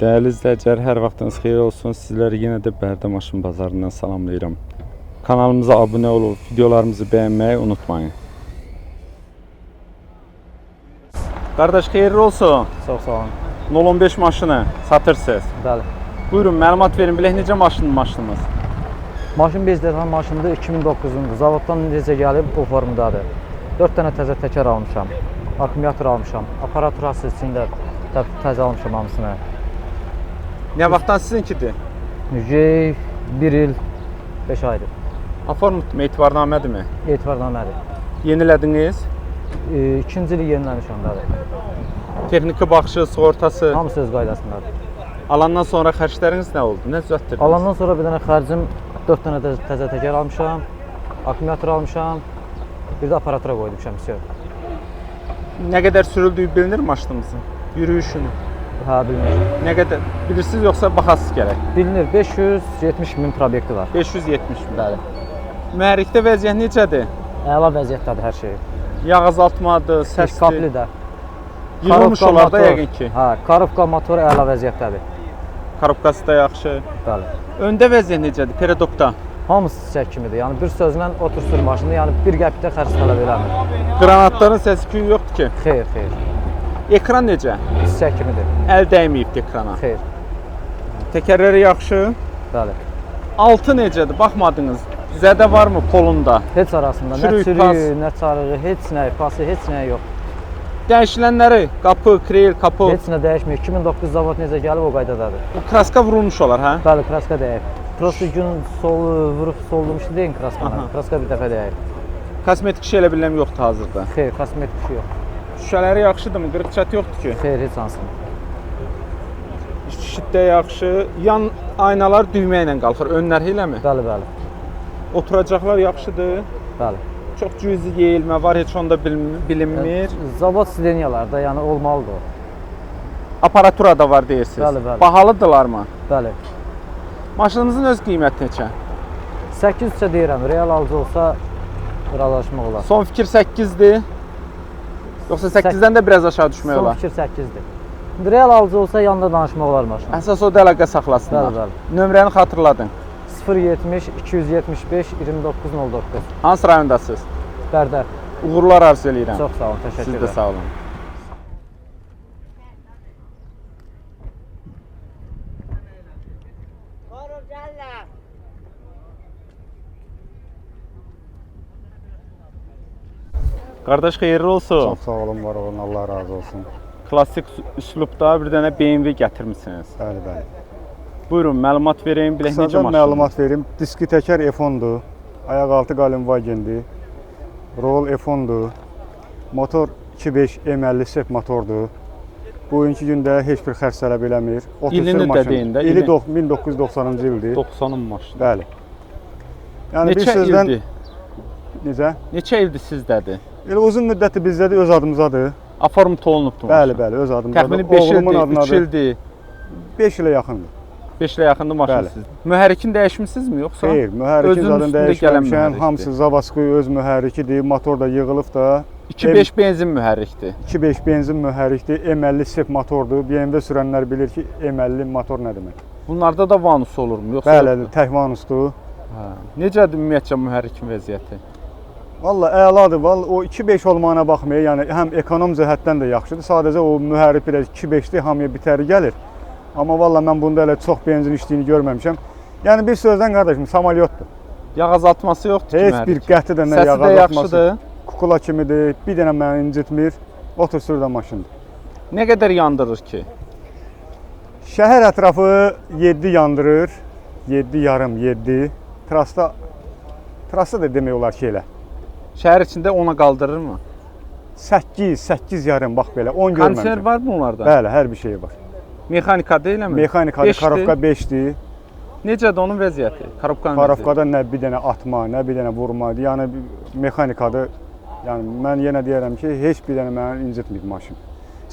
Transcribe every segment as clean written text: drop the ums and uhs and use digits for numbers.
Değerli izleyiciler, her vaxtınız xeyir olsun. Sizləri yenə də Bərdə Maşın Bazarından salamlayıram. Kanalımıza abunə olub, videolarımızı bəyənməyi unutmayın. Qardaş, xeyirli olsun. Çox sağ olun. 015 maşını satırsınız. Bəli. Buyurun, məlumat verin. Bilək necə maşınımız? Maşın bezdirən maşındır, 2009-undur. Zavoddan necə gəlib o formudadır. 4 dənə təzə təkər almışam. Akkumulyator almışam. Aparaturası içində təzə almışam hamısını. Nə vaxtdan sizinkidir? Müjey 1 il 5 aydır. Aformut mu, etibarnamədir mi? Etibarnamədir. Yenilədiniz? 2-ci il yeniləmişəm bəli. Texniki baxışı, sığortası. Hamısı öz qaydasındadır. Alandan sonra xərcləriniz nə oldu? Nə düzəltdirdiniz? Alandan sonra bir dənə xərcim 4 dənə təzə təkər almışam. Akkumulyator almışam. Bir də aparatura qoydum şəmsiyə. Nə qədər sürüldüyü bilinir maşınımızın? Yürüyüşünü? Hə, bilmiyorum. Nə qədər bilirsiniz yoxsa baxasınız gərək? Bilinir, 570 min probyekti var. 570 min. Bəli. Mühərrikdə vəziyyət necədir? Əla vəziyyətdədir hər şey. Yağ azaltmadır, səsli. Skapli də. Yığılmış olar da yəqin ki. Hə, Karovka motoru əla vəziyyətdədir. Korobkası da yaxşı. Bəli. Öndə vəziyyət necədir? Peredokda. Hamısı çiçək kimidir. Yəni bir sözlə otursun maşını, yəni bir qəpikdə xərc tələb eləmir. Qranatların səsi küyü yoxdur ki. Xeyr, xeyr. Ekran necə? Çiçək kimidir. Əl dəyməyibdir ekrana. Xeyr. Təkərləri yaxşı. Bəli. Altı necədir? Baxmadınız. Zədə varmı polunda? Heç arasında nə Çürük, çürüyü, pas. nə çarığı, heç nə, pası, heç nə yox. Dəyişilənləri, qapı, krel, kapot. Heç nə dəyişmir. 2009 zavod necə gəlib o qaydadadır. Bu kraska vurulmuş olar, hə? Bəli, kraska dəyib. Prosta gün sol vurub soldumuşdu deyin kraskanı. Kraska bir dəfə dəyib. Kosmetik şey elə biləm yoxdur hazırda. Xeyr, kosmetik bir şey yox. Şüşələri yaxşıdırmı? Qırıq çat yoxdur ki. Xeyr, heç hansını. Şitdə yaxşı. Yan aynalar düymə ilə qalxır. Önlər eləmi? Bəli, bəli. Oturacaqlar yaxşıdır. Bəli. Çox cüzi yeyilmə var, heç onda bilinmir. Zavod sileniyalarda, yəni olmalıdır o. Aparatura da var deyirsiniz. Bəli, bəli. Bahalıdırlarmı? Bəli. Maşınınızın öz qiyməti neçə? 800-ə deyirəm, real alıcı olsa razılaşmaq olar. Son fikir 8-dir. Yoxsa 8-dən də biraz aşağı düşmək Son olar? fikir 8-dir. Real alıcı olsa yanında danışmaq olar maşın. Əsas o da əlaqə saxlasınlar. Bəli, bəli. Nömrəni xatırladın. 070 275 2909. Hansı rayondasınız? Bərdə. Uğurlar arzu edirəm. Çox sağ olun, təşəkkür Siz edirəm. də sağ olun. Qardaş, xeyirli olsun. Çox sağ olun, var olun, Allah razı olsun. Klassik üslubda bir dənə BMW gətirmisiniz. Bəli, bəli. Buyurun, məlumat verin, bilək necə Qısaca maşın. məlumat verim. Diski təkər F10-dur. Ayaq altı Galenwagen'dir. Roll F10-dur. Motor 2.5 M50 sep motordur. Bugünkü gündə heç bir xərc tələb eləmir. İlini də deyin də. İli 1990-cı ildir. 90'ın maşını. Bəli. Yəni bir Neçə sözlə ildir? necə? Neçə ildir sizdədir? Elə uzun müddətli bizdədir, öz adımızadır. Aformut olunubdur Bəli, bəli, öz adımızadır. Təxmini 5 Oğlumun ildir, 3 adınadır. ildir. 5 ilə yaxındır. 5 ilə yaxındır maşın Bəli. sizdə. Mühərrikin dəyişmisinizmi yoxsa? Xeyr, mühərrikin Özünün zadını üstündə gələn dəyişməmişəm. mühərrikdir. Hamısı Zavadskoy öz mühərrikidir. Motor da yığılıb da. 2.5 benzin mühərrikdir. 2.5 benzin mühərrikdir. M50 sep motordur. BMW sürənlər bilir ki, M50 motor nə demək. Bunlarda da vanus olurmu yoxsa? Bəli, tək vanusdur. Hə. Necədir ümumiyyətcə mühərrikin vəziyyəti? Valla əladır. Valla o 2.5 olmağına baxmayır. Yəni həm ekonom cəhətdən də yaxşıdır. Sadəcə o mühərrik biraz 2.5-də hamıya bitəri gəlir. Amma valla mən bunda elə çox benzin içdiyini görməmişəm. Yəni bir sözdən qardaşım, samolyotdur. Yağ azaltması yoxdur ki Heç mühərrik. bir qəti də nə Səsi yağ də azaltması. yaxşıdır. Kukula kimidir. Bir dənə məni incitmir. Otur sür də maşındır. Nə qədər yandırır ki? Şəhər ətrafı 7 yandırır. 7 yarım, 7. Trasta da demək olar ki elə. Şəhər içində 10'a qaldırırmı? 8, 8 yarım bax belə. 10 Kondisioner görməmişəm. var mı onlarda? Bəli, hər bir şey var. Mexanika deyiləmi? Mexanikadır, Beşdir. Karovka 5-dir. Necədir onun vəziyyəti? Karovkanın vəziyyəti. Karovkada nə bir dənə atma, nə bir dənə vurma. Yəni mexanikadır. Yəni mən yenə deyərəm ki, heç bir dənə məni incitməyib maşın.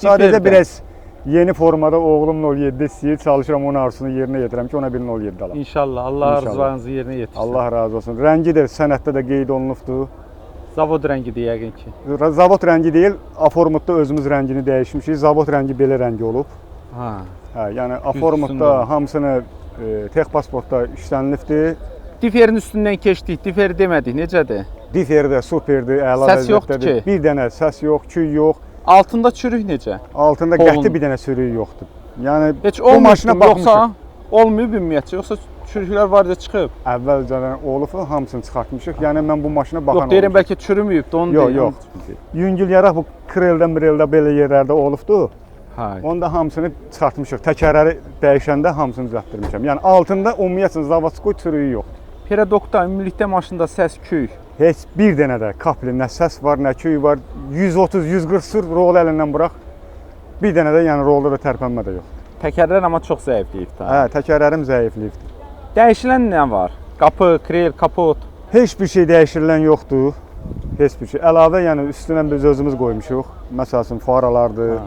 Sadəcə Diferdə. biraz yeni formada oğlum 07 istəyir, çalışıram onun arzusunu yerinə yetirəm ki, ona bir 07 alam. İnşallah. Allah İnşallah. arzularınızı yerinə yetirsin. Allah razı olsun. Rəngi də sənəddə də qeyd olunubdur. Zavod rəngidir yəqin ki. Zavod rəngi deyil, Aformutda özümüz rəngini dəyişmişik. Zavod rəngi belə rəngi olub. Ha. Hə, yəni üstündə Aformutda olur. hamısını texpasportda işlənilibdir. Diferin üstündən keçdik, diferi demədik, necədir? Diferdə superdir, əla Səs yoxdur vəziyyətdədir. ki? Bir dənə səs yox, küy yox. Altında çürük necə? Altında Olun. qəti bir dənə sürüyü yoxdur. Yəni Heç bu maşına olmayıb yoxsa baxmışıq. olmayıb ümumiyyətcə, yoxsa çürüklər var ya çıxıb? Əvvəlcədən olub, hamısını çıxartmışıq. Yəni mən bu maşına baxan Yox, deyirəm olmuşam. bəlkə çürüməyib də onu Yox, deyirəm. yox. Yüngül yaraq bu kreldən, mireldə belə yerlərdə olubdu. Hay. Onda hamısını çıxartmışıq. Təkərləri dəyişəndə hamısını düzəltdirmişəm. Yəni altında ümumiyyətlə zavodskoy çürüyü yoxdur. Peredokda ümumilikdə maşında səs küy. Heç bir dənə də kapli nə səs var, nə küy var. 130-140 sür rol əlindən burax. Bir dənə də yəni rolda da tərpənmə də yoxdur. Təkərlər amma çox zəifləyib də. Hə, təkərlərim zəifliyibdir. Dəyişilən nə var? Qapı, krel, kapot. Heç bir şey dəyişirilən yoxdur. Heç bir şey. Əlavə yəni üstünə biz özümüz qoymuşuq. Məsələn, faralardır.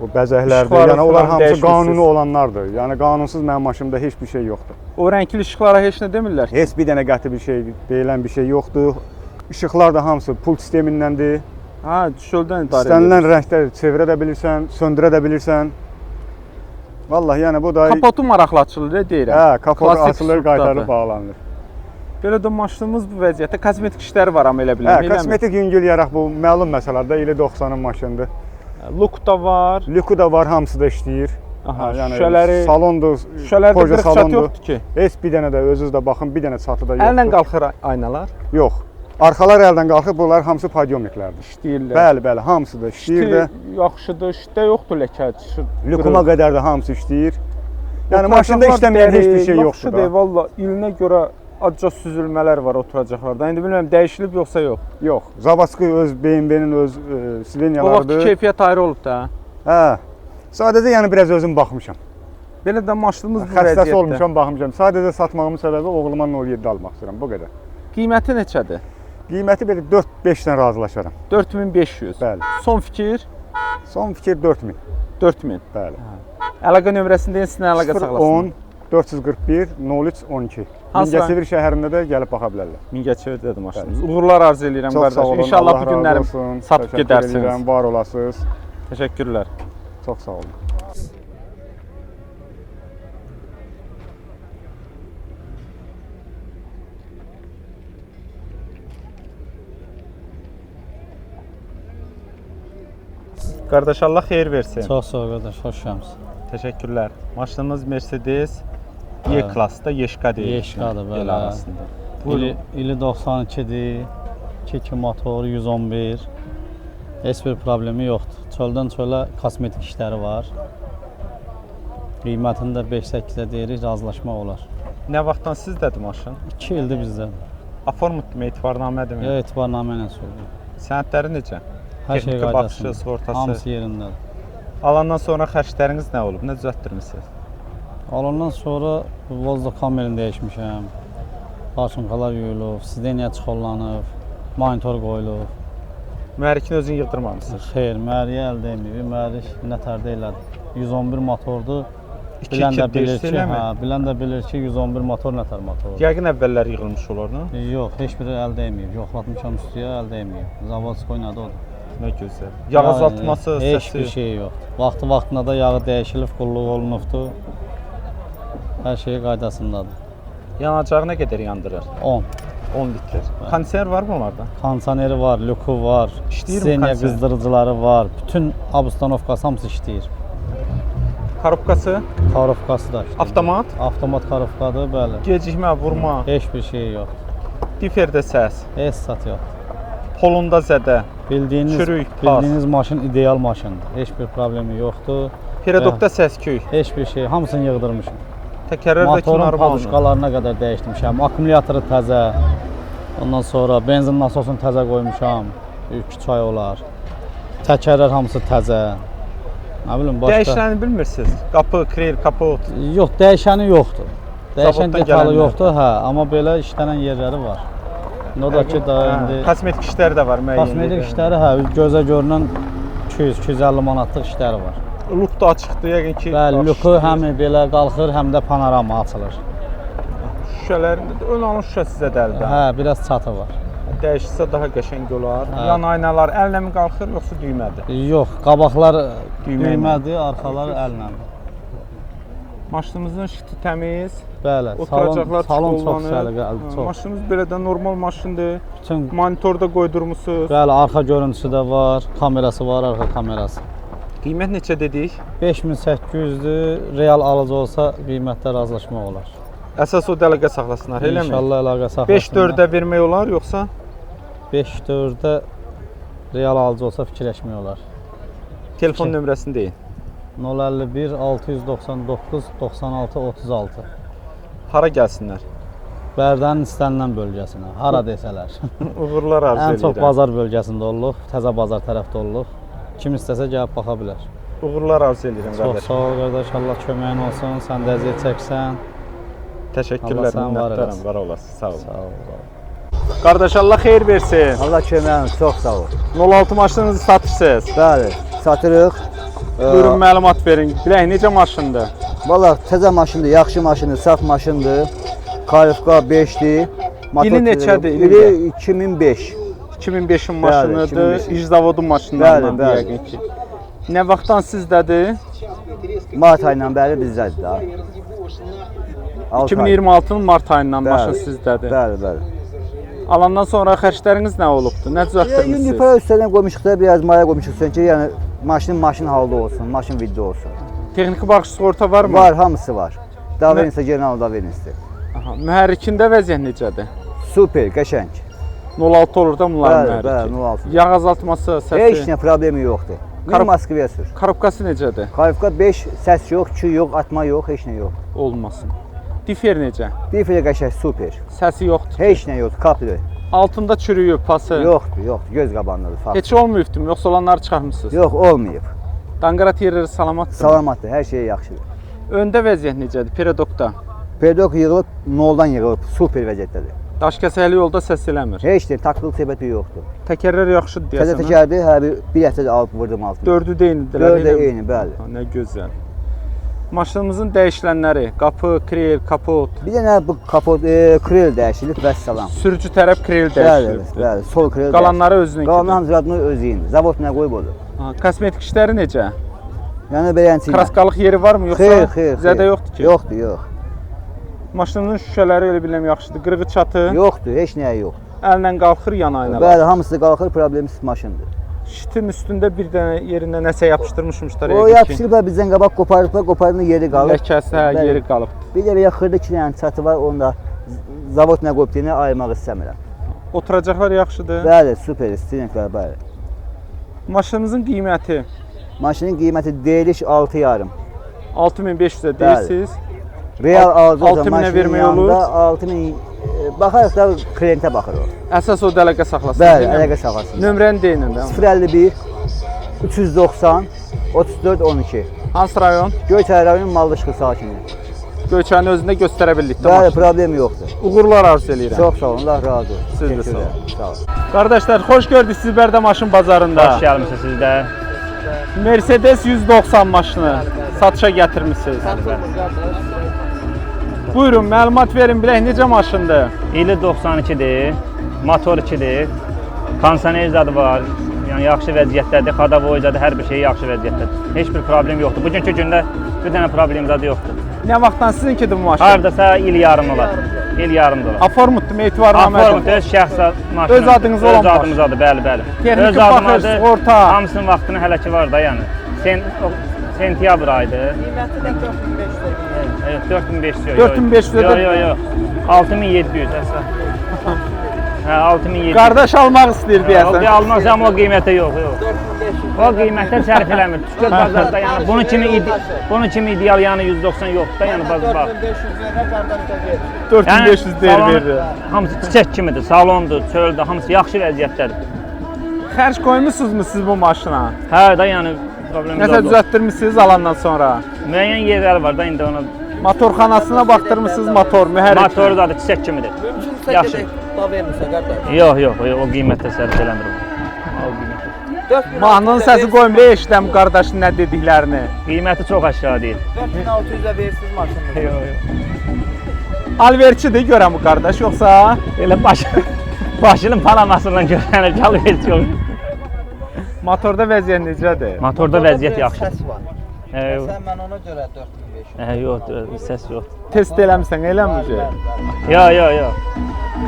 O bəzəklərdir. İşıqları Yəni onlar falan hamısı dəyişmisiniz. qanuni olanlardır. Yəni qanunsuz mənim maşınımda heç bir şey yoxdur. O rəngli işıqlara heç nə demirlər. Heç bir dənə qəti bir şey, deyilən bir şey yoxdur. İşıqlar da hamısı pult sistemindəndir. Ha, çöldən idarə İstənilən rəngdə çevirə də bilirsən, söndürə də bilirsən. Vallahi yəni bu da Kapotu maraqlı açılır deyirəm. hə, kapot Klassik açılır, üslubdadır. qaytarıb bağlanır. Belə də maşınımız bu vəziyyətdə kosmetik işləri var amma elə Hə, bilirəm. kosmetik yüngül yaraq bu məlum məsələdir. İli 90-ın maşınıdır. Look da var. Lüku da var, hamısı da işləyir. Aha, yəni şüşələri, salondur, şüşələrdə koja bir çat salondur. yoxdur ki. Heç bir dənə də özünüz də baxın, bir dənə çatı da yoxdur. Əllə qalxır aynalar. Yox. Arxalar əldən qalxıb, bunlar hamısı podyomiklərdir. İşləyirlər. Bəli, bəli, hamısı da işləyir də. Yaxşıdır, işdə yoxdur ləkə. Lükuma qədər də hamısı işləyir. Yəni maşında işləməyən heç bir şey yoxdur Yaxşıdır, da. valla ilinə görə acca süzülmələr var oturacaqlarda. İndi bilmirəm dəyişilib yoxsa yox. Yox. Zavodskoy öz BMW-nin öz Bu vaxt silinyalarıdır. keyfiyyət ayrı olub da. Hə. Sadəcə yəni biraz özüm baxmışam. Belə də maşınımız bu Xəstəsi vəziyyətdə. olmuşam, baxmışam. Sadəcə satmağımın səbəbi oğluma 07 almaq istəyirəm, bu qədər. Qiyməti neçədir? Qiyməti belə 4-5-dən razılaşaram. 4500. Bəli. Son fikir Son fikir 4000. 4000. Bəli. Əlaqə nömrəsində sizinlə əlaqə 010 saxlasın. 441 03 12. Hansı Mingəçevir şəhərində də gəlib baxa bilərlər. Mingəçevir dedim maşınımız. Uğurlar arzu edirəm Çox sağ qardaş. olun. İnşallah Allah bu razı günləri olsun. satıb Təşəkkür gedərsiniz. edirəm, var olasınız. Təşəkkürlər. Çox sağ olun. Qardaş Allah xeyir versin. Çox sağ ol qardaş, xoş gəlmisən. Təşəkkürlər. Maşınımız Mercedes Y-klassda Yeşka deyir. Yeşkadır, bəli. El arasında. İli 92-dir. 2 motor, 111. Heç bir problemi yoxdur. Çöldən çölə kosmetik işləri var. Qiymətini də 5-8-ə deyirik, razılaşmaq olar. Nə vaxtdan sizdədir maşın? 2 ildir bizdə. Aformutmu, etibarnamədirmi? Ya etibarnamə ilə söyləyir. Sənədləri necə? Hər şey Texniki baxışı, qaydasında. sığortası. Hamısı yerindədir. Alandan sonra xərcləriniz nə olub? Nə düzəltdirmisiniz? Alandan sonra vozda kamerini dəyişmişəm. Parçınqalar yuyulub, sideniya çıxollanıb, monitor qoyulub. Mühərrikini özün yığdırmamısınız. Xeyr, mühərriyə əldə etməyib. Mühərrik nətərdə elədi. 111 motordur. İki Bilən də kit bilir değişdi ki, eləmi? hə, bilən də bilir ki, 111 motor nətər motordur. Yəqin əvvəllər yığılmış olardı. Yox, heç biri əldə etməyib. Yoxlatmışam üstüyə, əldə etməyib. Zavodskoy nədir odur? Nə gözəl. Yağ azaltması, Heç səsi. bir şey yoxdur. Vaxtı-vaxtında da yağı dəyişilib, qulluq olunubdur. Hər şey qaydasındadır. Yanacağı nə qədər yandırır? 10. 10 litr. Kondisioner var mı onlarda? Kondisioneri var, lüku var, İşləyir mi sideniya kondisioner? qızdırıcıları var. Bütün abstanovkası hamısı işləyir. Korobkası, Karovkası da işləyir. avtomat, Avtomat karovkadır, bəli. gecikmə, vurma, Heç bir şey yoxdur. diferdə səs, Heç sat yoxdur. polunda zədə, Bildiyiniz, Çürük, pas. bildiyiniz maşın ideal maşındır. Heç bir problemi yoxdur. peredokda səs-küy, Heç bir şey, hamısını yığdırmışam. təkərlərdəki Motorun normaldır. paduşkalarına qədər dəyişdirmişəm. Akkumulatoru təzə. Ondan sonra benzin nasosunu təzə qoymuşam. 2 ay olar. Təkərlər hamısı təzə. Nə bilim başqa. Dəyişiləni bilmirsiniz? Qapı, krel, kapot. Yox, dəyişəni yoxdur. Dəyişən Zavoddan detalı gələnlər. yoxdur, hə, amma belə işlənən yerləri var. O da ki, daha Hə, indi kosmetik işləri də var müəyyən. kosmetik işləri, hə, gözə görünən 200-250 manatlıq işləri var. Luk da açıqdır yəqin ki. Bəli, baş lüku işləyir. həm belə qalxır, həm də panorama açılır. Şüşələrində də ön alın şüşə sizə dəldir. Hə, biraz çatı var. dəyişsə daha qəşəng olar. Hə. Yan aynalar əllə mi qalxır yoxsa düymədir? Yox, qabaqlar Düymə ilə. düymədir, arxalar əllə. Maşınımızın şiti təmiz. Bəli, Oturacaqlar salon çox çubuqlanır. səliqəli, çox. Maşınımız belə də normal maşındır. Bütün Monitorda qoydurmusunuz. bəli, arxa görüntüsü də var, kamerası var, arxa kamerası. Qiymət neçə dedik? 5800-dür. Real alıcı olsa qiymətdə razılaşmaq olar. Əsas o əlaqə saxlasınlar, eləmi? İnşallah əlaqə saxlasınlar. 5-4-də vermək olar yoxsa? 5-4-də real alıcı olsa fikirləşmək olar. Telefon nömrəsini deyin. 051 699 96 36. Hara gəlsinlər? Bərdənin istənilən bölgəsinə, hara desələr. Uğurlar arzu Ən edirəm. çox bazar bölgəsində olduq, Təzə bazar tərəfdə olduq. Kim istəsə gəlib baxa bilər. Uğurlar arzu edirəm Çox qardaş. sağ ol qardaş, Allah köməyin olsun. Sən də əziyyət çəksən. Təşəkkürlər, Allah sən var minnətdaram, eləsin. var olasın. Sağ ol. Sağ ol. Qardaş Allah xeyir versin. Allah köməyiniz çox sağ ol. 06 maşınınızı satırsınız. Bəli, satırıq. Buyurun məlumat verin. Bilək necə maşındır? Valla təzə maşındır, yaxşı maşındır, saf maşındır. Kalifka 5-dir. İli neçədir, ili İli 2005. 2005-in maşınıdır, 2005. iş zavodu maşınlarından Bəli, bəli. yəqin ki. Nə vaxtdan sizdədir? Mart ayından bəri bizdədir da. 2026-nın mart ayından Bəli, maşın sizdədir. Bəli, bəli. Alandan sonra xərcləriniz nə olubdu? Nə Indi düzəltdirmisiniz? para üstədən qoymuşuq da, biraz maya qoymuşuq ki, yəni maşın halda olsun, maşın viddə olsun. Texniki baxış sığorta varmı? Var, hamısı var. Davenisi, general davenisi. Aha, mühərrikində vəziyyət necədir? Super, qəşəng. 06 olur da bunların Bəli, bəli, mühərriki. 06. Yağ azaltması, Heç səsi, nə problemi yoxdur. Bir Moskvaya sür. korobkası necədir? Kalifka 5, səs yox, çü yox, atma yox, heç nə yox. Olmasın. Difer necə? Diflə qəşəng, super. Səsi yoxdur. Heç nə yoxdur, kaplı. Altında çürüyüb, pası. Yoxdur, yoxdur, göz qabağındadır. Fakt. Heç olmayıbdımı, yoxsa olanları çıxarmısınız? Yox, olmayıb. Danqarat yerləri salamatdır. Salamatdır, hər şey yaxşıdır. Öndə vəziyyət necədir? Pedokda. Pedok yığılıb, noldan yığılıb, super vəziyyətdədir. Daş kəsəkli yolda səs eləmir. Heç nə, taklıq söhbəti yoxdur. Təkərlər yaxşıdır Təzə deyəsən. təkərdir, hər bir həftə alıb vurdum altına. Dördü də eynidirlər. Dördü də eləmi? eyni, bəli. Ha, nə gözəl. Maşınımızın dəyişilənləri, qapı, kril, kapot. Bir dənə bu kapot, kril dəyişilib, vəssalam. Sürücü tərəf kril Bəli, dəyişilib. bəli, sol kril Qalanları özününkidir. Qalanların zadını özü indi. Zavod nə qoyub olur. Ha, kosmetik işləri necə? Yəni belənçi. Kraskalıq yeri varmı yoxsa? Xeyr, xeyr. Zədə yoxdur ki. Yoxdur, yox. Maşının şüşələri elə biləm yaxşıdır. Qırığı çatı. Yoxdur, heç nəyə yox. Əllə qalxır yan aynalar. Bəli, hamısı qalxır, problemsiz maşındır. Şitin üstündə bir dənə yerinə nəsə yapışdırmışmışlar. O yapışdırıblar bizdən qabaq qopardığı yeri qalıb. Ləkəsi, hə, Bəli. yeri qalıb. Bir də belə xırda 2 dənə çatı var, onu da zavod nə qoyub deyəni ayırmaq istəmirəm. Oturacaqlar yaxşıdır. Bəli, super, istəyirlər, bəli. Maşınımızın qiyməti Maşının qiyməti deyiliş 6,5. 6500-ə deyirsiniz. Real alıcı 6000-ə vermək olur. 6000 baxarıq da klientə baxır o. Əsas o əlaqə saxlasın. Bəli, əlaqə saxlasın. Nömrəni deyin də. 051 390 34 12. Hansı rayon? Göyçay rayonu Mallışqı sakini. Göyçənin özündə göstərə bildik də Bəli, maşını. problem yoxdur. Uğurlar arzu eləyirəm. Çox sağ olun, Allah razı olsun. Siz də Teşekkür sağ olun. ederim, sağ olun. Qardaşlar, xoş gördük sizi Bərdə maşın bazarında. Hoş gəlmisiniz siz də. Mercedes 190 maşını satışa gətirmisiniz. Buyurun, məlumat verin, bilək necə maşındır? İli 92-dir, motor 2-dir, kondisioner zadı var, yəni yaxşı vəziyyətdədir, xadavoy zadı, hər bir şey yaxşı vəziyyətdədir. Heç bir problem yoxdur. Bugünkü gündə bir dənə problem zadı yoxdur. Nə vaxtdan sizinkidir bu maşın? Hardasa il yarım olar, il yarım dolar. Aformutdur, etibarnamə. Aformut öz şəxs maşını. Öz adınız olan Öz adımızadır, bəli, bəli. Texniki Öz baxış, adımadır, sığorta. hamısının vaxtını hələ ki var da, yəni. Sentyabr aydır. 4500 yox. 4500 Yox, yox, yox. 6700 əsas. Hə, 6700. Qardaş almaq istəyir O deyəsən. almaz amma o qiymətə yox, yox. O qiymətə sərf eləmir. Tükür bazarda yəni bunun kimi ideal yəni 190 yoxdur da, yəni bax. 4500 deyir salon- verir. Hamısı çiçək kimidir, salondur, çöldür, hamısı yaxşı vəziyyətdədir. Xərc qoymusunuzmu siz bu maşına? Hə, da yəni problem Nəsə düzəltdirmisiniz alandan sonra? Müəyyən yerləri var da indi ona. Motorxanasına baxdırmısınız motor, mühərrik. Motoru da çiçək kimidir. Yaxşı. Yox, yox, o qiymətə sərf eləmir. O qiymətə. Mahnının səsi qoymur, eşitəm qardaşın nə dediklərini. Qiyməti çox aşağı deyil. 4600-ə versiz maşındır. Yox, yox. Alverçidir görəm bu qardaş, yoxsa Elə Başının panamasından görünür, qalıb heç yox. Motorda vəziyyət necədir? Motorda vəziyyət yaxşıdır. Səs var. Sən mən ona görə 4500. Yox, səs yox. Test eləmisən, eləmir. Yox.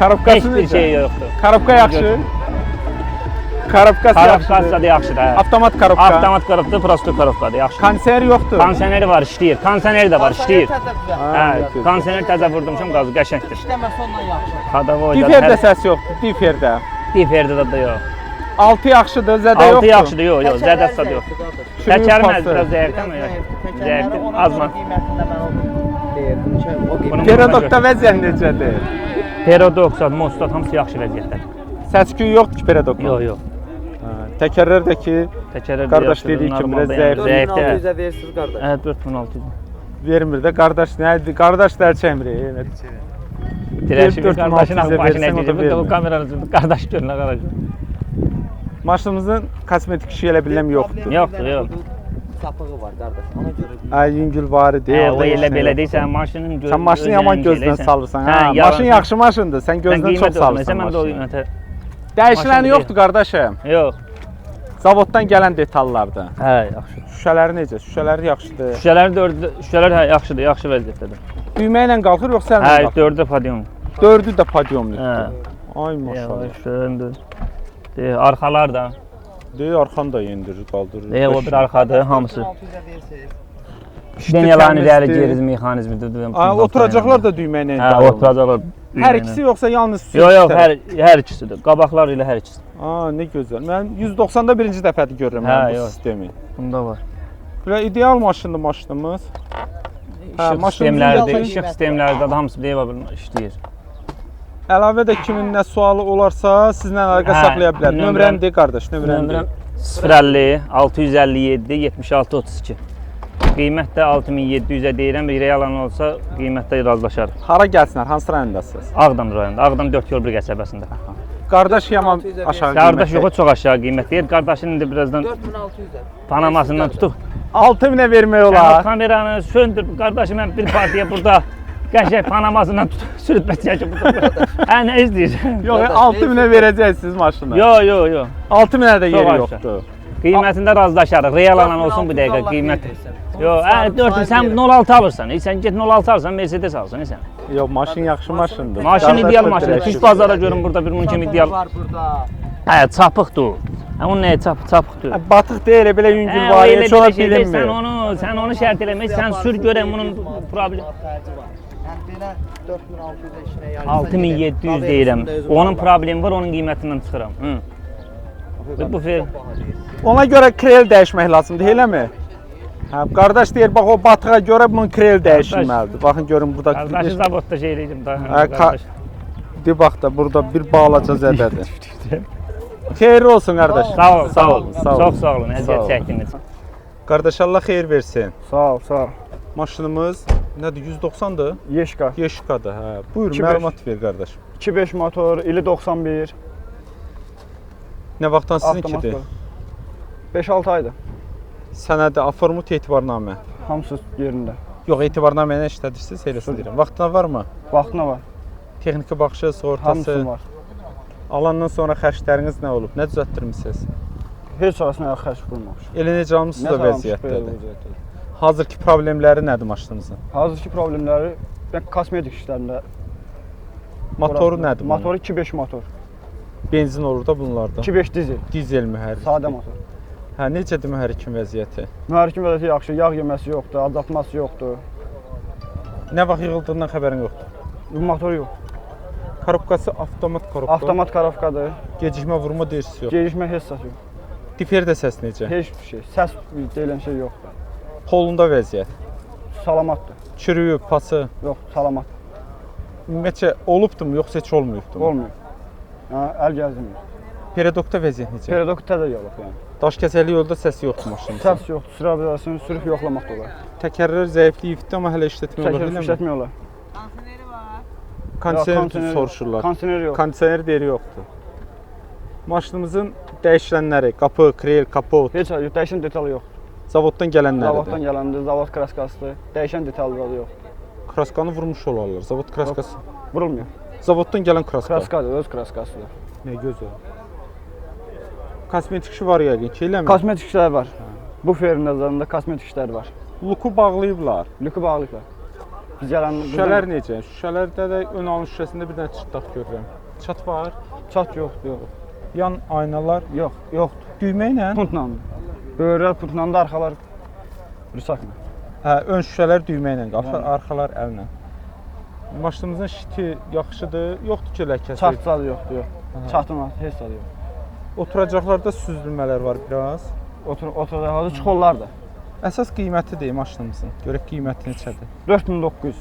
Korobkası Heç bir şey yoxdur. Korobka yaxşı. Korobkası Korobkası yaxşıdır. da yaxşıdır. Hə. Avtomat korobka. Avtomat korobka, prosto korobkadır, yaxşı. Kondisioner yoxdur. Kondisioneri var, işləyir. Kondisioneri də var, işləyir. Ha, Hə, kondisioner təzə vurdumşum, qazı qəşəngdir. İşləməsə ondan yaxşı. Xadavoy Diferdə səs yoxdur, diferdə. Diferdə də yox. 6 yaxşıdır, zədə 6 yoxdur. yaxşıdır, yox, zədəsi də yox. Çürüyüb Təkərməz, pası. biraz zəifdir amma yox. Zəifdir, azma. Qiymətində mən onu deyirdim ki, o qiymət. Perodokda vəziyyət necədir? Perodoksa, Mostat hamısı yaxşı vəziyyətdədir. Səs-küy yoxdur ki perodokda. Yox. Təkərlərdəki Təkərlər qardaş dediyi kimi biraz zəif. Zəifdir. 4600-ə verirsiniz qardaş. 4600. vermir də qardaş nədir? Qardaş dər çəmri. Evet. Dirəşi bir 4600 qardaşın versən, başına o da deyir. Bu vermir. kameranın üzerinde qardaş görünə qardaş. Maşınımızın kosmetik işi elə biləm yoxdur. Yoxdur. Sapığı var qardaş. Ona görə Ay yüngül varı deyil. O elə belə deyirsən, maşının Sən maşını yaman gözdən salırsan. Ha, maşın yaxşı maşındır. Sən gözdən çox salırsan. Mən də o maşını. qiymətə. Dəyişiləni maşın yoxdur qardaşım. Yox. Zavoddan gələn detallardır. Hə, yaxşı. Şüşələri necə? Şüşələri yaxşıdır. Şüşələr hə, yaxşıdır, yaxşı vəziyyətdədir. Düymə ilə qalxır yoxsa əllə Hə, qalxır? 4-də podium. 4-ü də podiumludur. Hə. Ay maşallah. Şüşələrdir. Arxalar da. Deyir arxan da yendirir, qaldırır. O bir arxadır, hamısı. 600-ə verirsiniz. Şdenyaların iləri geriz mexanizmidir. Oturacaqlar da düymə ilə Hə, qalır. oturacaqlar. Hər ikisi yoxsa yalnız sürücü Yox, tərəf? hər ikisidir. Qabaqlar ilə hər ikisi. Aa, nə gözəl. Mən 190-da birinci dəfədir görürəm Hə, mən bu yox. sistemi. Bunda var. Belə ideal maşındır maşınımız. İşıq sistemləridir, işıq sistemləri də hamısı işləyir. Əlavə də kimin nə sualı olarsa sizlə əlaqə Hə, saxlaya bilər. nömrəm- Nömrəni de qardaş, nömrəni de. Nömrəm 050 657 76 32. Qiymət də 6700-ə deyirəm. Real olsa qiymətdə razılaşarıq. Hara gəlsinlər? Hansı rayondasınız? Ağdam rayonunda, Ağdam 4 yol bir qəsəbəsində. Qardaş yaman aşağı Qardaş qiymətə. yox, çox aşağı qiymət deyir. Qardaşın indi birazdan 4600-ə. panamasından tutuq. 6000-ə vermək Sən o olar. kameranı söndür. Qardaşım mən bir partiya burada qəşəng panamasından tutub sürüb çəkib burada. Hə, nə istəyirsən? Yox, 6000-ə verəcəksiniz maşını. Yox. 6000-ə də Çox yeri aşağı. yoxdur. Qiymətində razılaşarıq. Real alan olsun bu dəqiqə qiymət. Yox, 4 sən 06 alırsan. Sən get 06 alırsan, Mercedes alırsan, sən. Yox, maşın yaxşı maşındır. Maşın Qardaş ideal da maşındır. dirəşir. Pis bazara görün burada bir bunun kimi ideal. Var burada. Hə, çapıqdır. Hə, onun nəyə çapıqdır? Hə, batıq deyil, belə yüngül Hə, var, elə heç ola belə şey deyil. bilinmir. Sən onu şərt eləmək, sən sür görəm bunun problemi. Xərci var. Yəni belə 4600-ə işinə yarayır. 6700 deyirəm. Onun problemi var, onun qiymətindən çıxıram. Bu fer. Ona görə krel dəyişmək lazımdır, eləmi? Hə, qardaş deyir, bax o batığa görə bunun krel dəyişilməlidir. Baxın görün burada. Qardaşı zavodda şey eləyəcəm daha. Hə, Bir bax da burada bir balaca zədədir. Xeyirli olsun qardaş. Sağ ol, sağ ol. Sağ ol. Çox sağ olun, Sağ əziyyət ol. çəkdiniz. Qardaş Allah xeyir versin. Sağ ol, sağ ol. Maşınımız nədir? 190-dır? Yeşka. Yeşkadır, hə. Buyur, 2.5. məlumat ver qardaş. 2.5 motor, ili 91. Nə vaxtdan Avtomat sizinkidir? var. 5-6 aydır. Sənədi, aformut etibarnamə. Hamısı yerində. Yox, etibarnamə nə işlədirsiniz? Eləsin deyirəm. Vaxtına varmı? Vaxtına var. Texniki baxışı, sığortası. Hamısı var. Alandan sonra xərcləriniz nə olub? Nə düzəltdirmisiniz? Heç arasına xərc vurmamışıq. Elə necə almısınız o vəziyyətdədir? vəziyyətdədir. Hazırki problemləri nədir maşınınızın? Hazırki problemləri kosmetik işlərində. Motoru nədir bunun? Motoru 2.5 motor. Benzin olur da bunlarda. 2.5 dizel. Dizel mühərrik. Sadə motor. Hə, necədir mühərrikin vəziyyəti? Mühərrikin vəziyyəti yaxşı, yağ yeməsi yoxdur, azaltması yoxdur. Nə vaxt yığıldığından xəbərin yoxdur. Bu motor yox. Korobkası avtomat korobka. Avtomat korobkadır. Gecikmə vurma deyirsiz yox. Gecikmə heç səs yox. Difer də səs necə? Heç bir şey. Səs deyilən şey yoxdur. Polunda vəziyyət. Salamatdır. Çürüyüb, pası. Yox, salamat. Ümumiyyətcə olubdumu yoxsa heç olmayıbdumu? Olmuyor. Yəni əl gəzdirmir. Peredokda vəziyyət necə? Peredok təzə yolub yəni. Daş kəsəli yolda səs yoxdur maşının. Səs yoxdur. Sıra biləsini sürüb yoxlamaq da olar. Təkərlər zəifliyibdi amma hələ işlətmək olar, Çəkir, eləmi? işlətmək olar. Kondisioner soruşurlar. Kondisioner yox. Kondisioner deri yoxdur. Maşınımızın dəyişilənləri, qapı, krel, kapot, Heç yox, dəyişən detalı yox. zavoddan Zavoddan gələnləridir. gələndə zavod kraskasıdır. Dəyişən detalları yox. Kraskanı vurmuş olarlar. Zavod kraskası. Vurulmuyor. Zavoddan gələn kraska. Kraskadır, öz kraskasıdır. Ne gözəl. Kosmetik işi var yəqin ki, eləmi? Kosmetik işlər var. Bu ferm nəzərində kosmetik işlər var. Luku bağlayıblar. Lükü bağlayıblar. Biz gələndə Şüşələr necə? Şüşələrdə də ön alın şüşəsində bir dənə çıtlaq görürəm. Çat var. çat yoxdur, yox. Yan aynalar Yox, yoxdur. düymə ilə. Puntla. Böyrlər puntla da arxalar rüsakla. Hə, ön şüşələr düymə ilə qalxır, arxalar əllə. Maşınımızın şiti yaxşıdır, yoxdur ki ləkəsi. Çatsalı yoxdur, yox. Çatılmaz, heç zadı yox. Oturacaqlarda süzülmələr var biraz. Oturacaqlarda çuxollar da. Əsas qiyməti deyim maşınımızın. Görək qiyməti neçədir. 4900.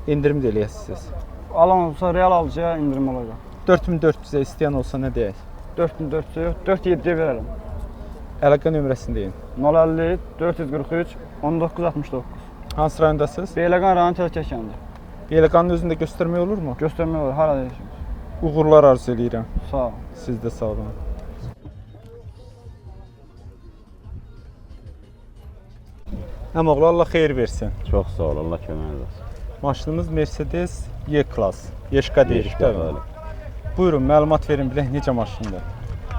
İndirim də eləyəsiniz. Alan olsa real alıcıya indirim olacaq. 4400-ə istəyən olsa nə deyək? 4400 yox, 4700-yə verərəm. Əlaqə nömrəsini deyin. 050 443 1969. Hansı rayondasınız? Beyləqan rayonu Çəlkək kəndi. Yelqanın özündə göstərmək olurmu? Göstərmək olur, hara deyərsiniz? Uğurlar arzu eləyirəm. Sağ ol. Siz də sağ olun. Əmoğlu, Allah xeyir versin. Çox sağ ol, Allah köməyiniz olsun. Maşınımız Mercedes Y-Class. Yeşqa deyirik də. Bəli. Buyurun, məlumat verin bilək necə maşındır.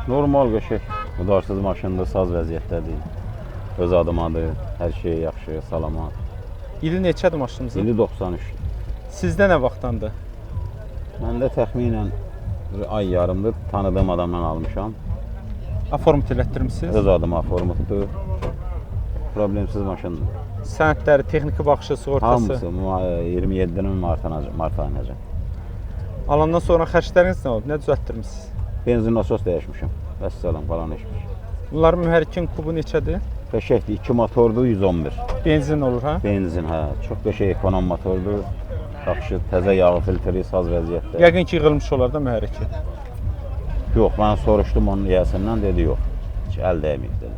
Normal qəşəng, udarsız maşındır, saz vəziyyətdədir. Öz adımadır, hər şey yaxşı, salamat. İli neçədir maşınımızın? İli 93. Sizdə nə vaxtdandır? Məndə təxminən bir ay yarımdır, tanıdığım adamdan almışam. Format elətdirmisiniz? Öz adıma formutudur. Problemsiz maşındır. Sənədləri, texniki baxışı, sığortası. Hamısı 27-nin mart ayınacaq. Alandan sonra xərcləriniz nə olub? Nə düzəltdirmisiniz? Benzin nasos dəyişmişəm. Vəssalam, falan eşmiş. Bunların mühərrikin kubu neçədir? Qəşəkdir, 2 motordur, 111. Benzin olur, hə? Benzin, hə. Çox qəşəng ekonom motordur. Yaxşı, təzə yağ filtri, saz vəziyyətdə. Yəqin ki, yığılmış olar da mühərriki. Yox, mən soruşdum onun yiyəsindən, dedi yox. Heç əl dəyməyib dedi.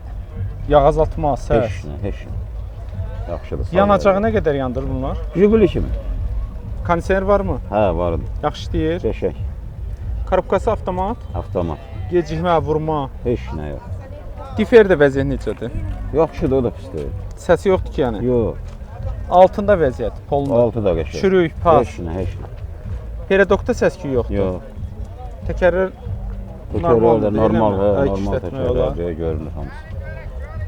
Yağ azaltma, səs. Heç nə, heç nə. Yaxşıdır. Yanacağı nə qədər yandır bunlar? Jiguli kimi. Kondisioner varmı? Hə, vardı. Yaxşı işləyir. Qəşəng. Korobkası avtomat. Avtomat. Gecikmə, vurma. Heç nə yox. Difer də vəziyyət necədir? Yaxşıdır, o da pis deyil. Səsi yoxdur ki, yəni. Yox, Altında vəziyyət, polunda. altı da qəşəng. Çürük, pas. Heç nə, heç nə. Peredokda səs-küy yoxdur. Yox. Təkərlər Təkərlər də deyil, normal, eləmi? hə, Ay, normal işlətmək olar. təkərlər görünür hamısı.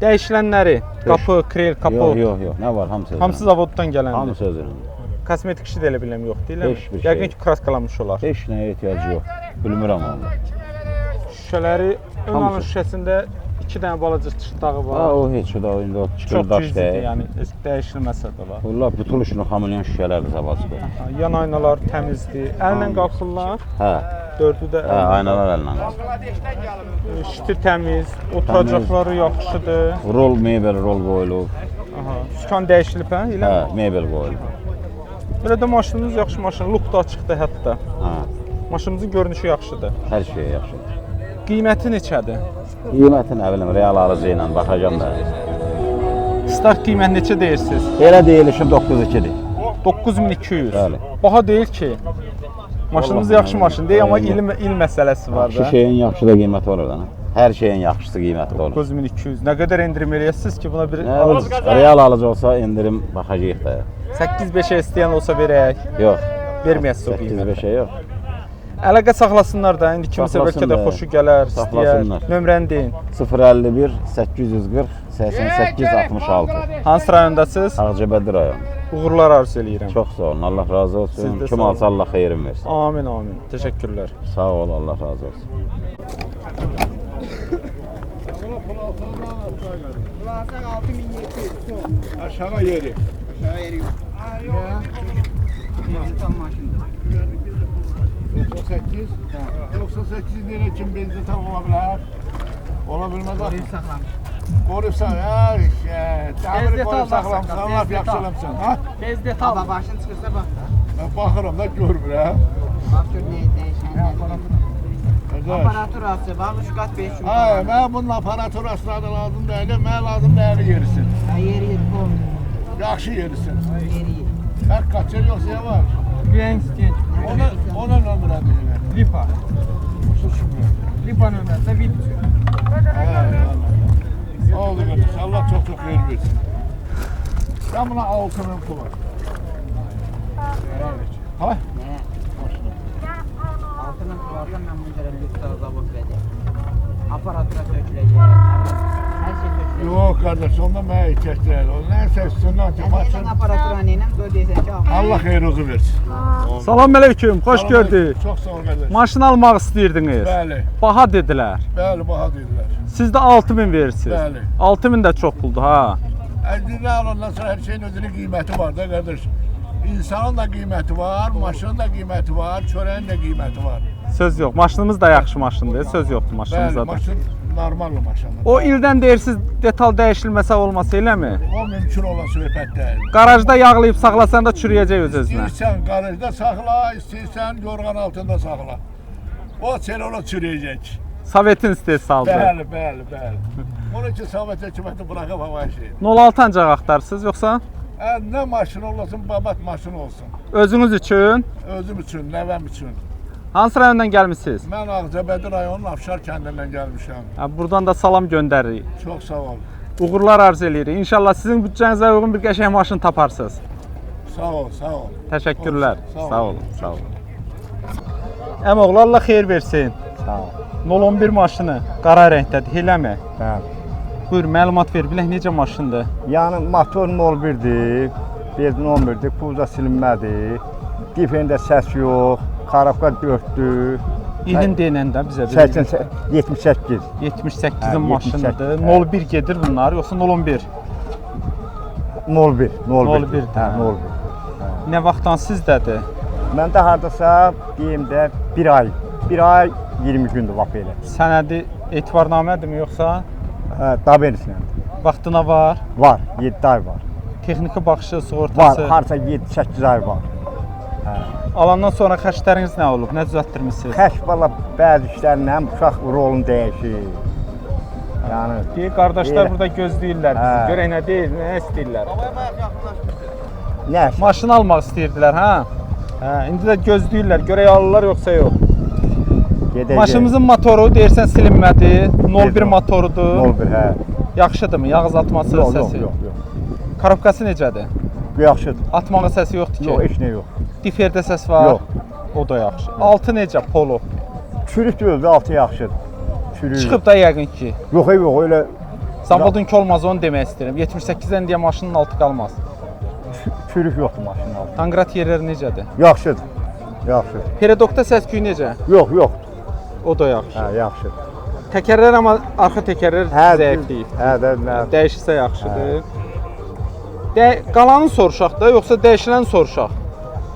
Dəyişilənləri, qapı, krel, Yox, kapot. yox, yox. Nə var? Hamısı özünün. Hamısı zavoddan gələndir. Hamısı özünün. Kosmetik işi də elə biləm yoxdur, eləmi? Heç bir şey. Yəqin ki, kraskalanmış olar. Heç nəyə ehtiyacı yox. Bilmirəm onu. Şüşələri, ön alın Hamısı. şüşəsində 2 dənə balaca çıxdağı var. Ha, o heç o da indi o Çox çıxır daş cüzdür, deyil. yəni heç dəyişilməsə də olar. Bunlar bütün işini xamilyan şüşələrdir zavazdır. Yan aynalar təmizdir. Əllə qalxırlar. Hə, Dördü də hə, aynalar əllə qalır. şiti təmiz, oturacaqları yaxşıdır. Rol, mebel rol qoyulub. Aha, sükan dəyişilib hə? Elə Hə, mi? mebel qoyulub. Belə də maşınınız yaxşı maşın, luk da açıqdır hətta. Hə, Maşınımızın görünüşü yaxşıdır. hər şey yaxşıdır. Qiyməti neçədir? Qiyməti nə bilim, real alıcı ilə baxacam da. Start qiymət neçə deyirsiniz? Elə deyilişim 9-2-dir. 9200. Bəli. Baha deyil ki. Maşınımız Vallahi yaxşı maşın deyil, amma Eyni. il məsələsi var Şu da. şeyin yaxşı da qiyməti olur da. Hər şeyin yaxşısı qiymətli olur. 9200. Nə qədər endirim eləyəsiniz ki, buna bir Nə bilim, real alıcı olsa endirim baxacağıq da. 8-5-ə istəyən olsa verək. Yox, Verməyəsiz o qiymətə. 8-5-ə yox. Əlaqə saxlasınlar da, indi kimisə bəlkə də Saxlasınlar. xoşu gələr, istəyər. Saxlasınlar. Nömrəni deyin. 051 840 88 66. Hansı rayondasınız? Ağcabədi rayon. Uğurlar arzu eləyirəm. Çox sağ olun. Allah razı Siz olsun. də Kim sağ olun. alsa Allah xeyrin versin. Amin, amin. Təşəkkürlər. Sağ ol, Allah razı olsun. Aşağı yeri. 98. 98 lira kim benzin tam olabilir? Olabilmez abi. Koruysan ya işte. Tamiri koyup saklamışsan, laf yapsalamsan. Ha? Bez detal. Baba başın çıkırsa bak. Ben bakırım da görmür ha. Bak gör ne değişen. Kardeş. Aparaturası var, üç kat 500. Ay, ben bunun aparaturasına da lazım değil, ben lazım değil yerisin. Yeri koymuş. Yaxşı yerisin. Yeri. Her kaçır yoksa ya var. Güven isteyen. Ona nömrə deyirlər. Lipa. Usul şükrü. Lipa nömrəsi VIP. Oldu qardaş, Allah çox xeyir versin. Sən buna 6000 pul var. Ha? Ne? 6000 Maşının varsa mən bunu görə lüksal zavod verəcəm. Aparatura töküləcək. Hər şey töküləcək. Yox qardaş, onda mənə ehtiyac deyil. O nəsə üstündən ki, maşın. Aparatura ilə qoy deyirsən ki, Allah xeyruzu versin. Salam aleyküm, xoş Salam gördük. aleyküm, çox sağ ol qardaş. Maşın almaq istəyirdiniz. Bəli, Baha dedilər. bəli, baha dedilər. Siz də 6000 verirsiniz. Bəli. 6000 də çox puldur ha. Əlinə alandan sonra hər şeyin özünün qiyməti var da qardaş. İnsanın da qiyməti var, maşının da qiyməti var, çörəyin də qiyməti var. Söz yox. Maşınımız da yaxşı maşındır. Söz yoxdur Bəli, maşınımızda da. maşın normallı maşındır. O ildən deyirsiz detal dəyişilməsə olmasa eləmi? O mümkün olan söhbət deyil. Qarajda yağlayıb saxlasan da çürüyəcək öz-özünə. İstəyirsən qarajda saxla, istəyirsən yorğan altında saxla. O selona çürüyəcək. Sovetin istehsalıdır. Bəli, bəli, bəli. Onun üçün Sovet hökuməti buraxıb hava şey. 06 ancaq axtarsınız yoxsa Nə maşın olsun, babat maşın olsun. özünüz üçün? Özüm üçün, nəvəm üçün. Hansı rayondan gəlmisiniz? Mən Ağcabədi rayonunun Afşar kəndindən gəlmişəm. Buradan da salam göndəririk. Çox sağ ol. Uğurlar arzu edirik. İnşallah sizin büdcənizə uyğun bir qəşəng maşın taparsınız. Sağ ol, sağ ol. Təşəkkürlər. Sağ ol. Sağ olun, sağ olun. Əmoğlu Allah xeyir versin. Sağ ol. 011 maşını qara rəngdədir, eləmi? Bəli. Buyur, məlumat ver, bilək necə maşındır? Yəni motor 01-dir, benzin 11-dir, pulda silinmədir. Difendə səs yox, karabka 4-dür. İlin deyəndə bizə 78. 78-in Hə, maşınıdır. 78, 01 gedir bunlar, yoxsa 011? 01. 01. Hə, 01. Nə vaxtdan sizdədir? Məndə hardasa deyim də 1 ay. 1 ay 20 gündür lap elə. Sənədi etibarnamədirmi yoxsa? Dabelisləndi. Vaxtına var? Var, 7 ay var. Texniki baxışı, sığortası? Var, harca 7-8 ay var. Alandan sonra xərcləriniz nə olub? Nə düzəltdirmisiniz? Xərc valla bəzi işlərlə uşaq rolunu dəyişir. Yəni Deyir, qardaşlar Elə. burada gözləyirlər bizi. Hə. Görək nə deyir, nə istəyirlər. nə? Maşın almaq istəyirdilər, hə? Hə, indi də gözləyirlər. Görək alırlar yoxsa yox. Gedəcək. Maşınımızın motoru deyirsən silinmədi. 01 motorudur. 01, hə. Yaxşıdırmı? Yağız atması Yox, səsi? yox, yox. Karabkası necədir? Yaxşıdır. Atmağa səsi yoxdur ki. Yox, heç nə yox. Diferdə səs var? Yox. O da yaxşı. Altı necə? Polo. Çürük deyildi, altı yaxşıdır. Çürük. Çıxıb da yəqin ki. Yox, yox, elə Zavodunki olmaz onu demək istəyirəm. 78-dən deyə maşının altı qalmaz. çürük yoxdur maşının altında. Tanqrat yerləri necədir? Yaxşıdır. Yaxşıdır. Peredokda səs-küy necə? Yox, yox. O da yaxşı. Hə, yaxşıdır. Təkərlər amma arxa təkərlər zəifləyib. Hə, də nə? Dəyişsə yaxşıdır. Qalanı soruşaq da, yoxsa dəyişiləni soruşaq?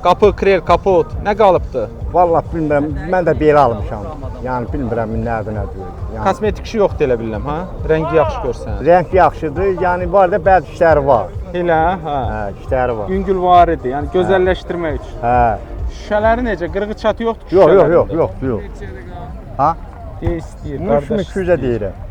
Qapı, krel, kapot, nə qalıbdı? Vallahi bilmirəm, mən də belə almışam. Yəni bilmirəm nədir, nə deyir. Yəni Kosmetik işi yoxdur elə bilirəm, hə? Rəngi yaxşı görsən. rəng yaxşıdır. Yəni var da bəzi işləri var. Elə, hə. Hə, işləri var. Yüngül var idi, yəni gözəlləşdirmək üçün. Hə. Şüşələri necə? Qırğı çatı yoxdur ki? Yox, yox, şüşələrində? yox, yox, yox. Ha? Deyə istəyir, Müşmü qardaş. küzə deyirəm.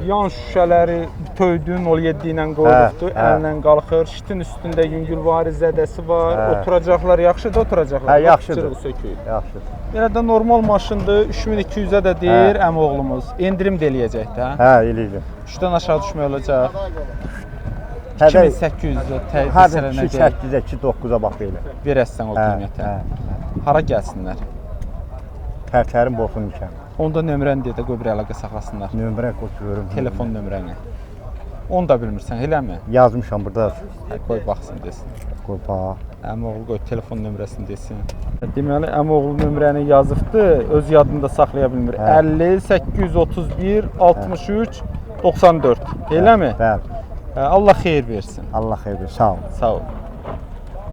Yan şüşələri töydüyün 07 ilə qoyulubdur, hə. əllə qalxır. Şitin üstündə yüngül vari zədəsi var. Hə. Oturacaqlar yaxşıdır, oturacaqlar. Hə, yaxşıdır. Çırıq söküyür. Yaxşıdır. Belə də normal maşındır. 3200-ə də deyir əmoğlumuz. Endirim də eləyəcək də. Hə, eləyəcəm. 3-dən aşağı düşmək olacaq. Hədə 2800-ə Hədə təsələnə 2-8-ə, 2-9-a bax belə. verəsən o Hə, qiymətə. hə. Hara gəlsinlər? Tərtərin bolsun ikən. Onda nömrəni deyə də qoy bir əlaqə saxlasınlar. Nömrə qoyuyorum. Telefon nömrəni. Onu da bilmirsən, eləmi? Yazmışam burada. Hə, qoy baxsın desin. Qoy bax. Əmoğlu qoy telefon nömrəsini desin. Deməli əmoğlu nömrəni yazıbdı, öz yadında saxlaya bilmir. Hə. 50 831 63 94. Eləmi? Bəli. Allah xeyir versin. Allah xeyir versin. Sağ ol. Sağ ol.